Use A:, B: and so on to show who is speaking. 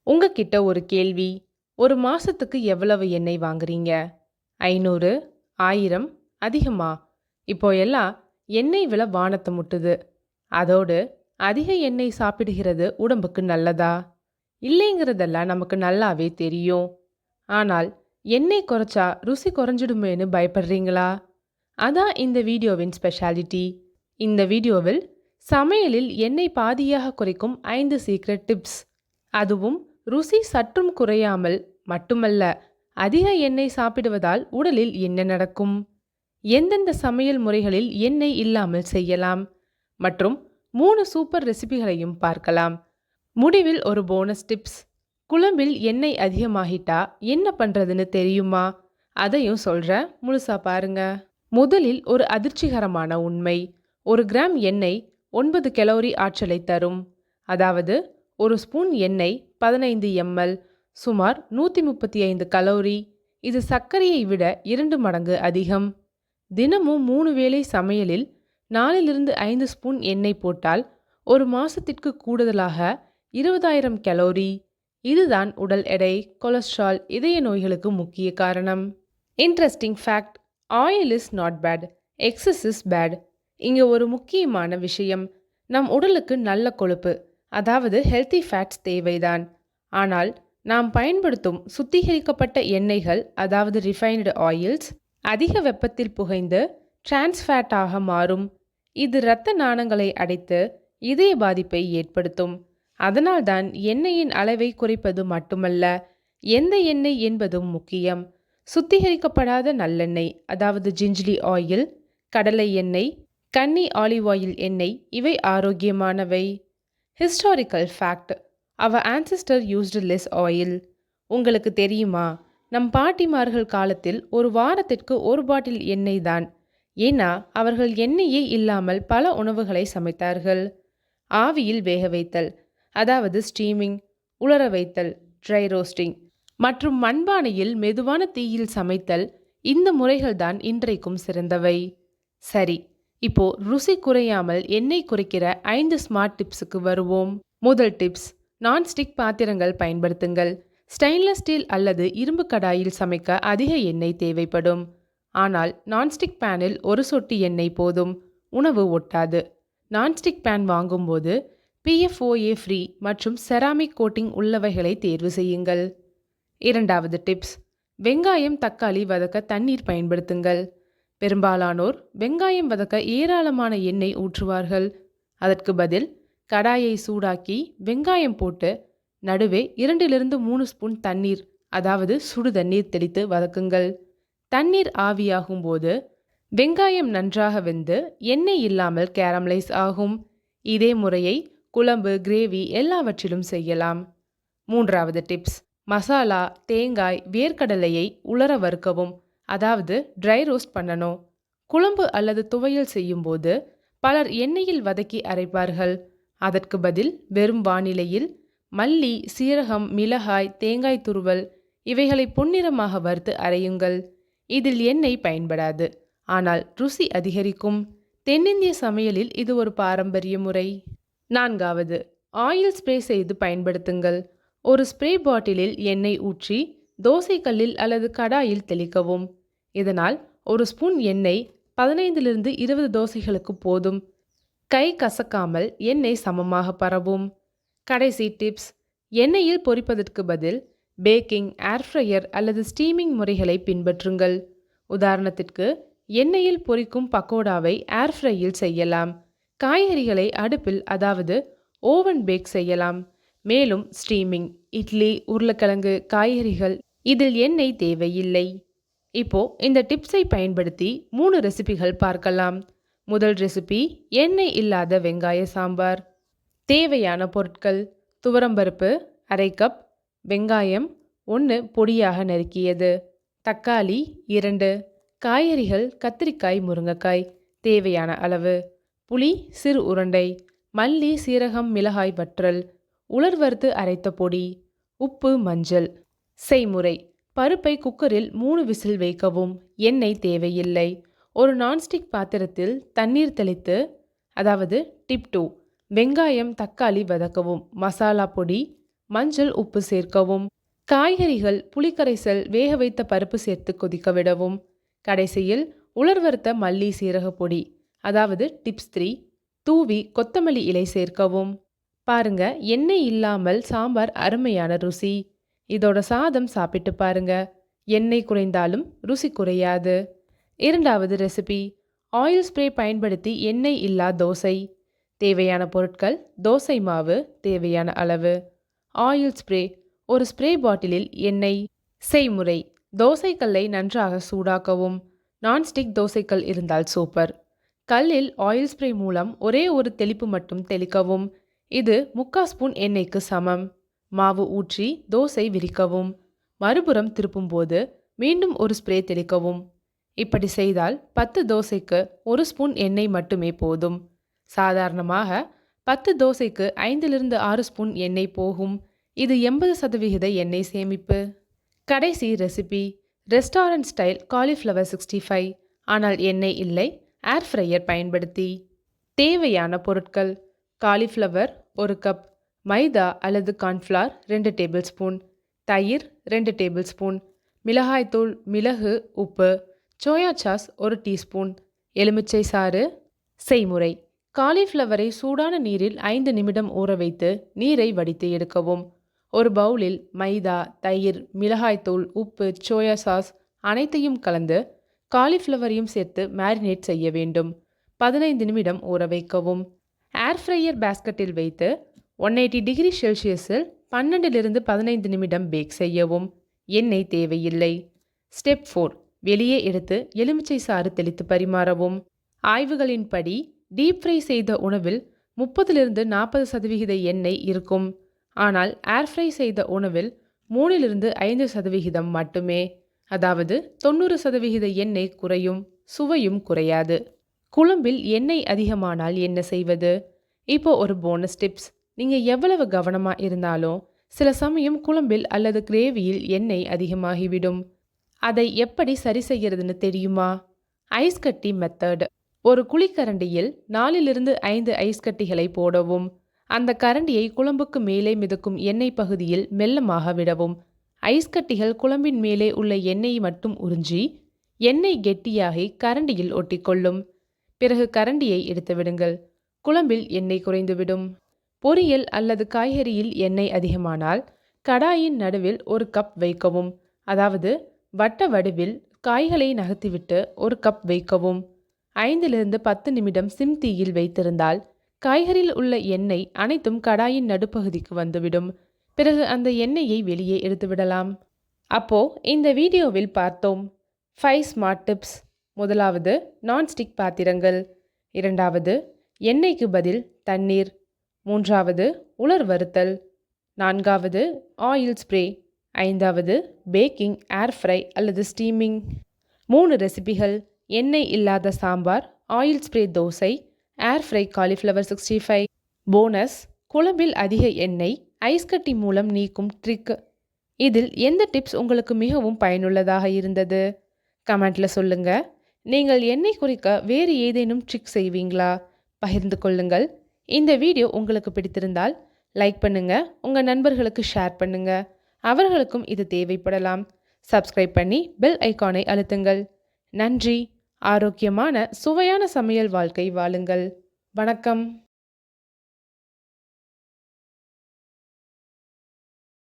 A: உங்ககிட்ட ஒரு கேள்வி. ஒரு மாசத்துக்கு எவ்வளவு எண்ணெய் வாங்குறீங்க? 500, 1000, அதிகமா? இப்போ எல்லாம் எண்ணெய் விலை வானத்தை முட்டுது. அதோடு அதிக எண்ணெய் சாப்பிடுகிறது உடம்புக்கு நல்லதா? இல்லைங்கிறதெல்லாம் நமக்கு நல்லாவே தெரியும். ஆனால் எண்ணெய் குறைச்சா ருசி குறைஞ்சிடுமேன்னு பயப்படுறீங்களா? அதான் இந்த வீடியோவின் ஸ்பெஷாலிட்டி. இந்த வீடியோவில் சமையலில் எண்ணெய் பாதியாக குறைக்கும் 5 சீக்ரெட் டிப்ஸ். அதுவும் ருசி சற்றும் குறையாமல். மட்டுமல்ல, அதிக எண்ணெய் சாப்பிடுவதால் உடலில் என்ன நடக்கும், எந்தெந்த சமையல் முறைகளில் எண்ணெய் இல்லாமல் செய்யலாம் மற்றும் 3 சூப்பர் ரெசிபிகளையும் பார்க்கலாம். முடிவில் ஒரு போனஸ் டிப்ஸ். குழம்பில் எண்ணெய் அதிகமாகிட்டா என்ன பண்றதுன்னு தெரியுமா? அதையும் சொல்றேன், முழுசா பாருங்க. முதலில் ஒரு அதிர்ச்சிகரமான உண்மை. 1 கிராம் எண்ணெய் 9 கலோரி ஆற்றலை தரும். அதாவது ஒரு ஸ்பூன் எண்ணெய் 15 ml, சுமார் 135 கலோரி. இது சர்க்கரையை விட 2 மடங்கு அதிகம். தினமும் 3 வேளை சமையலில் 4-5 ஸ்பூன் எண்ணெய் போட்டால் ஒரு மாசத்திற்கு கூடுதலாக 20,000 கலோரி. இதுதான் உடல் எடை, கொலஸ்ட்ரால், இதய நோய்களுக்கு முக்கிய காரணம். Interesting fact: oil is not bad, excess is bad. இங்க ஒரு முக்கியமான விஷயம். நம் உடலுக்கு நல்ல கொழுப்பு, அதாவது ஹெல்தி ஃபேட்ஸ் தேவைதான். ஆனால் நாம் பயன்படுத்தும் சுத்திகரிக்கப்பட்ட எண்ணெய்கள், அதாவது ரிஃபைன்டு ஆயில்ஸ், அதிக வெப்பத்தில் புகைந்து டிரான்ஸ்ஃபேட்டாக மாறும். இது இரத்த நாளங்களை அடைத்து இதய பாதிப்பை ஏற்படுத்தும். அதனால்தான் எண்ணெயின் அளவை குறைப்பது மட்டுமல்ல, எந்த எண்ணெய் என்பதும் முக்கியம். சுத்திகரிக்கப்படாத நல்லெண்ணெய், அதாவது ஜிஞ்சலி ஆயில், கடலை எண்ணெய், கன்னி ஆலிவ் ஆயில் எண்ணெய், இவை ஆரோக்கியமானவை. ஹிஸ்டாரிக்கல் ஃபேக்ட்: அவர் ஆன்செஸ்டர் யூஸ்டு லெஸ் ஆயில். உங்களுக்கு தெரியுமா, நம் பாட்டிமார்கள் காலத்தில் ஒரு வாரத்திற்கு ஒரு பாட்டில் எண்ணெய் தான். ஏன்னா அவர்கள் எண்ணெயே இல்லாமல் பல உணவுகளை சமைத்தார்கள். ஆவியில் வேக வைத்தல், அதாவது ஸ்டீமிங், உலர வைத்தல், ட்ரை ரோஸ்டிங், மற்றும் மண்பானையில் மெதுவான தீயில் சமைத்தல், இந்த முறைகள்தான் இன்றைக்கும் சிறந்தவை. சரி, இப்போ ருசி குறையாமல் எண்ணெய் குறைக்கிற 5 ஸ்மார்ட் டிப்ஸுக்கு வருவோம். முதல் டிப்ஸ்: நான்ஸ்டிக் பாத்திரங்கள் பயன்படுத்துங்கள். ஸ்டெயின்லெஸ் ஸ்டீல் அல்லது இரும்பு கடாயில் சமைக்க அதிக எண்ணெய் தேவைப்படும். ஆனால் நான்ஸ்டிக் பேனில் ஒரு சொட்டு எண்ணெய் போதும், உணவு ஒட்டாது. நான்ஸ்டிக் பேன் வாங்கும்போது PFOA ஃப்ரீ மற்றும் செராமிக் கோட்டிங் உள்ளவைகளை தேர்வு செய்யுங்கள். இரண்டாவது டிப்ஸ்: வெங்காயம், தக்காளி வதக்க தண்ணீர் பயன்படுத்துங்கள். பெரும்பாலானோர் வெங்காயம் வதக்க ஏராளமான எண்ணெய் ஊற்றுவார்கள். அதற்கு பதில் கடாயை சூடாக்கி வெங்காயம் போட்டு நடுவே 2-3 ஸ்பூன் தண்ணீர், அதாவது சுடு தண்ணீர் தெளித்து வதக்குங்கள். தண்ணீர் ஆவியாகும் போது வெங்காயம் நன்றாக வெந்து எண்ணெய் இல்லாமல் கேரமலைஸ் ஆகும். இதே முறையை குழம்பு, கிரேவி எல்லாவற்றிலும் செய்யலாம். மூன்றாவது டிப்ஸ்: மசாலா, தேங்காய், வேர்க்கடலையை உலர வறுக்கவும், அதாவது ட்ரை ரோஸ்ட் பண்ணணும். குழம்பு அல்லது துவையல் செய்யும்போது பலர் எண்ணெயில் வதக்கி அரைப்பார்கள். அதற்கு பதில் வெறும் வானிலையில் மல்லி, சீரகம், மிளகாய், தேங்காய் துருவல் இவைகளை பொன்னிறமாக வறுத்து அரையுங்கள். இதில் எண்ணெய் பயன்படாது, ஆனால் ருசி அதிகரிக்கும். தென்னிந்திய சமையலில் இது ஒரு பாரம்பரிய முறை. நான்காவது, ஆயில் ஸ்ப்ரே செய்து பயன்படுத்துங்கள். ஒரு ஸ்ப்ரே பாட்டிலில் எண்ணெய் ஊற்றி தோசைக்கல்லில் அல்லது கடாயில் தெளிக்கவும். இதனால் ஒரு ஸ்பூன் எண்ணெய் 15-20 தோசைகளுக்கு போதும். கை கசக்காமல் எண்ணெய் சமமாக பரவும். கடைசி டிப்ஸ்: எண்ணெயில் பொரிப்பதற்கு பதில் பேக்கிங், ஏர்ஃப்ரையர் அல்லது ஸ்டீமிங் முறைகளை பின்பற்றுங்கள். உதாரணத்திற்கு, எண்ணெயில் பொரிக்கும் பக்கோடாவை ஏர்ஃப்ரையில் செய்யலாம். காய்கறிகளை அடுப்பில், அதாவது ஓவன் பேக் செய்யலாம். மேலும் ஸ்டீமிங், இட்லி, உருளைக்கிழங்கு, காய்கறிகள், இதில் எண்ணெய் தேவையில்லை. இப்போ இந்த டிப்ஸை பயன்படுத்தி 3 ரெசிபிகள் பார்க்கலாம். முதல் ரெசிபி: எண்ணெய் இல்லாத வெங்காய சாம்பார். தேவையான பொருட்கள்: துவரம்பருப்பு ½ கப், வெங்காயம் 1 பொடியாக நறுக்கியது, தக்காளி 2, காய்கறிகள் கத்திரிக்காய், முருங்கைக்காய் தேவையான அளவு, புளி சிறு உருண்டை, மல்லி, சீரகம், மிளகாய் வற்றல், உலர் வறுத்து அரைத்த பொடி, உப்பு, மஞ்சள். செய்முறை: பருப்பை குக்கரில் 3 விசில் வைக்கவும். எண்ணெய் தேவையில்லை. ஒரு நான்ஸ்டிக் பாத்திரத்தில் தண்ணீர் தெளித்து, அதாவது டிப் 2, வெங்காயம், தக்காளி வதக்கவும். மசாலா பொடி, மஞ்சள், உப்பு சேர்க்கவும். காய்கறிகள், புளிக்கரைசல், வேக வைத்த பருப்பு சேர்த்து கொதிக்க விடவும். கடைசியில் உலர் வறுத்த மல்லி, சீரக பொடி, அதாவது டிப்ஸ் 3, தூவி கொத்தமல்லி இலை சேர்க்கவும். பாருங்க, எண்ணெய் இல்லாமல் சாம்பார் அருமையான ருசி. இதோட சாதம் சாப்பிட்டு பாருங்க. எண்ணெய் குறைந்தாலும் ருசி குறையாது. இரண்டாவது ரெசிபி, ஆயில் ஸ்ப்ரே பயன்படுத்தி எண்ணெய் இல்லா தோசை. தேவையான பொருட்கள்: தோசை மாவு தேவையான அளவு, ஆயில் ஸ்ப்ரே ஒரு ஸ்ப்ரே பாட்டிலில் எண்ணெய். செய்முறை: தோசைக்கல்லை நன்றாக சூடாக்கவும். நான்ஸ்டிக் தோசைக்கல் இருந்தால் சூப்பர். கல்லில் ஆயில் ஸ்ப்ரே மூலம் ஒரே ஒரு தெளிப்பு மட்டும் தெளிக்கவும். இது 3/4 ஸ்பூன் எண்ணெய்க்கு சமம். மாவு ஊற்றி தோசை விரிக்கவும். மறுபுறம் திருப்பும்போது மீண்டும் ஒரு ஸ்ப்ரே தெளிக்கவும். இப்படி செய்தால் 10 தோசைக்கு 1 ஸ்பூன் எண்ணெய் மட்டுமே போதும். சாதாரணமாக 10 தோசைக்கு 5லிருந்து 6 ஸ்பூன் எண்ணெய் போகும். இது 80% எண்ணெய் சேமிப்பு. கடைசி ரெசிபி, ரெஸ்டாரண்ட் ஸ்டைல் காலிஃப்ளவர் 65, ஆனால் எண்ணெய் இல்லை, ஏர் ஃப்ரையர் பயன்படுத்தி. தேவையான பொருட்கள்: காலிஃப்ளவர் 1 கப், மைதா அல்லது கார்ன்ஃப்ளவர் 2 டேபிள் ஸ்பூன், தயிர் 2 டேபிள் ஸ்பூன், மிளகாய்த்தூள், மிளகு, உப்பு, சோயா சாஸ் 1 டீஸ்பூன், எலுமிச்சை சாறு. செய்முறை: காலிஃப்ளவரை சூடான நீரில் 5 நிமிடம் ஊற வைத்து நீரை வடித்து எடுக்கவும். ஒரு பவுலில் மைதா, தயிர், மிளகாய்த்தூள், உப்பு, சோயா சாஸ் அனைத்தையும் கலந்து காலிஃப்ளவரையும் சேர்த்து மேரினேட் செய்ய வேண்டும். 15 நிமிடம் ஊற வைக்கவும். ஏர் ஃப்ரையர் பேஸ்கெட்டில் வைத்து 180 டிகிரி செல்சியஸில் 12லிருந்து 15 நிமிடம் பேக் செய்யவும். எண்ணெய் தேவையில்லை. ஸ்டெப் 4, வெளியே எடுத்து எலுமிச்சை சாறு தெளித்து பரிமாறவும். ஆய்வுகளின்படி டீப் ஃப்ரை செய்த உணவில் 30லிருந்து 40% எண்ணெய் இருக்கும். ஆனால் ஏர் ஃப்ரை செய்த உணவில் 3லிருந்து 5% மட்டுமே. அதாவது 90% எண்ணெய் குறையும், சுவையும் குறையாது. குழம்பில் எண்ணெய் அதிகமானால் என்ன செய்வது? இப்போ ஒரு போனஸ் டிப்ஸ். நீங்கள் எவ்வளவு கவனமாக இருந்தாலும் சில சமயம் குழம்பில் அல்லது கிரேவியில் எண்ணெய் அதிகமாகிவிடும். அதை எப்படி சரி செய்யறதுன்னு தெரியுமா? ஐஸ் கட்டி மெத்தட். ஒரு குழிக்கரண்டியில் 4லிருந்து 5 ஐஸ் கட்டிகளை போடவும். அந்த கரண்டியை குழம்புக்கு மேலே மிதக்கும் எண்ணெய் பகுதியில் மெல்லமாக விடவும். ஐஸ் கட்டிகள் குழம்பின் மேலே உள்ள எண்ணெயை மட்டும் உறிஞ்சி எண்ணெய் கெட்டியாகி கரண்டியில் ஒட்டிக்கொள்ளும். பிறகு கரண்டியை எடுத்து விடுங்கள். குழம்பில் எண்ணெய் குறைந்துவிடும். பொரியல் அல்லது காய்கறியில் எண்ணெய் அதிகமானால் கடாயின் நடுவில் 1 கப் வைக்கவும். அதாவது வட்ட வடிவில் காய்களை நகர்த்திவிட்டு 1 கப் வைக்கவும். 5லிருந்து 10 நிமிடம் சிம் தீயில் வைத்திருந்தால் காய்கறியில் உள்ள எண்ணெய் அனைத்தும் கடாயின் நடுப்பகுதிக்கு வந்துவிடும். பிறகு அந்த எண்ணெயை வெளியே எடுத்துவிடலாம். அப்போ இந்த வீடியோவில் பார்த்தோம் 5 ஸ்மார்ட் டிப்ஸ். முதலாவது, நான்ஸ்டிக் பாத்திரங்கள். இரண்டாவது, எண்ணெய்க்கு பதில் தண்ணீர். மூன்றாவது, உலர் வறுத்தல். நான்காவது, ஆயில் ஸ்ப்ரே. ஐந்தாவது, பேக்கிங், ஏர் ஃப்ரை அல்லது ஸ்டீமிங். 3 ரெசிபிகள்: எண்ணெய் இல்லாத sambar, oil spray dosa, air fry cauliflower 65. Bonus: குழம்பில் அதிக எண்ணெய் ஐஸ் கட்டி மூலம் நீக்கும் ட்ரிக். இதில் எந்த டிப்ஸ் உங்களுக்கு மிகவும் பயனுள்ளதாக இருந்தது? கமெண்ட்ல சொல்லுங்க. நீங்கள் எண்ணெய் குறைக்க வேறு ஏதேனும் ட்ரிக் செய்வீங்களா? பகிர்ந்து கொள்ளுங்கள். இந்த வீடியோ உங்களுக்கு பிடித்திருந்தால் லைக் பண்ணுங்க, உங்க நண்பர்களுக்கு ஷேர் பண்ணுங்க. அவர்களுக்கும் இது தேவைப்படலாம். சப்ஸ்கிரைப் பண்ணி பெல் ஐகானை அழுத்துங்கள். நன்றி. ஆரோக்கியமான சுவையான சமையல் வாழ்க்கை வாழுங்கள். வணக்கம்.